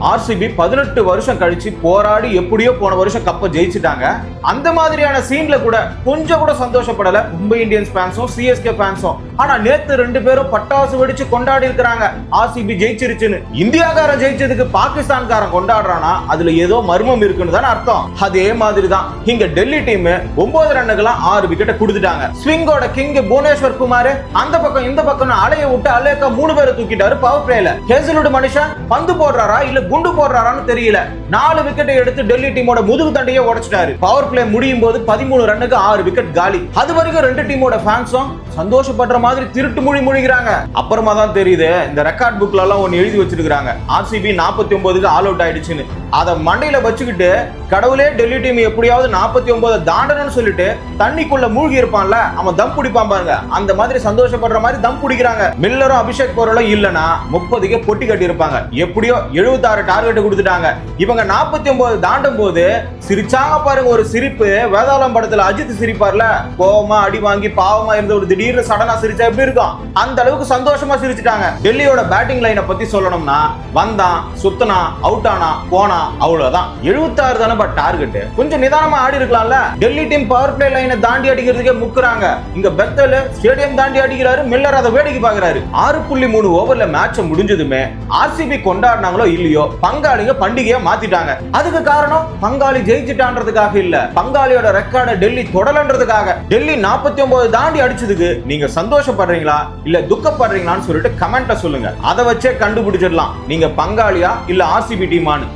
RCB 18 வருஷம் கழிச்சு போராடி எப்படியோ போன வருஷம் கப்பை ஜெயிச்சுட்டாங்க. அந்த மாதிரியான சீன்ல கூட கொஞ்சம் கூட சந்தோஷப்படல மும்பை இந்தியன்ஸ் ஃபேன்ஸும் சிஎஸ்கே ஃபேன்ஸும். ஆனா நேத்து 2 பேரும் பட்டாசு வெடிச்சு கொண்டாடி இருக்கிறாங்க ஆர்சிபி ஜெயிச்சிருச்சுன்னு. இந்தியாக்காரன் ஜெயிச்சதுக்கு பாகிஸ்தான்காரன் கொண்டாடுறானா அதுல ஏதோ மர்மம் இருக்குன்னு தானே அர்த்தம். அதே மாதிரி தான் இங்க டெல்லி டீம் 9 ரன்னுக்கெல்லாம் 6 விக்கெட் கொடுத்துட்டாங்க. ஸ்விங்கோட கிங் புவனேஸ்வர் குமார் அந்த பக்கம் இந்த பக்கம் அலைய விட்டு அலேக்கா 3 பேரை தூக்கிட்டாரு பவர் பிளேல. ஹேசல்வுட் மனுஷன் பந்து போடுறாரா இல்ல குண்டு போடுறாரான்னு தெரியல. 4 விக்கெட்டை எடுத்து டெல்லி டீமோட முதுகு தண்டையே உடைச்சிட்டாரு. பவர் பிளே முடியும் போது 13 ரன்னுக்கு 6 விக்கெட் காலி. அது வரைக்கும் 2 டீமோட ஃபேன்ஸும் சந்தோஷப்படுற மாதிரி திருட்டு முழிக்கிறாங்க. அப்புறமா தான் தெரியுது இந்த ரெக்கார்ட் புக்ல எல்லாம் ஒன்னு எழுதி வச்சிருக்காங்க. ஆர்சிபி 49க்கு ஆல் அவுட் ஆயிடுச்சுன்னு. அத மண்டையில வச்சுக்கிட்டு கடவுளே டெல்லி டீம் எப்படியாவது 49 தாண்டணும்னு சொல்லிட்டு தண்ணிக்குள்ள மூழ்கி இருப்பான்ல அவன் தம் பிடிப்பான் பாருங்க. அந்த மாதிரி சந்தோஷப்படுற மாதிரி தம் பிடிக்கிறாங்க. மில்லரும் அபிஷேக் போரலும் இல்லனா 30க்கு பொட்டி கட்டி இருப்பாங்க. எப்படியோ 76 டார்கெட் கொடுத்துட்டாங்க. இவங்க 49 தாண்டும் போது சிரிச்சாங்க பாருங்க. ஒரு சிரிப்பு வேதாளம் படத்துல அஜித் சிரிப்பார்ல, கோவமா அடி வாங்கி பாவமா இருந்த ஒரு திடீர்னு சடனா சிரிச்சா எப்படி இருக்கும் அந்த அளவுக்கு சந்தோஷமா சிரிச்சிட்டாங்க. டெல்லியோட பேட்டிங் லைனை பத்தி சொல்லணும்னா வந்தான் சுத்தனா அவுட் ஆனா போனா அவ்வளவுதான். 76 தானே டார்கெட். கொஞ்சம் நிதானமா ஆடி இருக்கலாம்ல. டெல்லி டீம் பவர் பிளே லைனை தாண்டி அடிக்கிறதுக்கே முக்குறாங்க. இங்க பெத்தல் ஸ்டேடியம் தாண்டி அடிக்கிறாரு. மில்லர் அதை வேடிக்கை பார்க்கிறாரு. 6.3 ஓவர்ல மேட்ச் முடிஞ்சதுமே ஆர்சிபி கொண்டாடினாங்களோ இல்லையோ பங்காளிங்க பண்டிகையை மாத்திட்டாங்க. அதுக்கு காரணம் பங்காளி ஜெயிச்சிட்டான்றதுக்காக இல்ல, பங்காளியோட ரெக்கார்டை டெல்லி தொடலன்றதுக்காக. டெல்லி 49 தாண்டி அடிச்சதுக்கு நீங்க சந்தோஷப்படுறீங்களா இல்ல துக்கப்படுறீங்களான்னு சொல்லிட்டு கமெண்ட்ல சொல்லுங்க. அதை வச்சே கண்டுபிடிச்சிடலாம் நீங்க பங்காளியா இல்ல ஆர்சிபி டீமான்னு.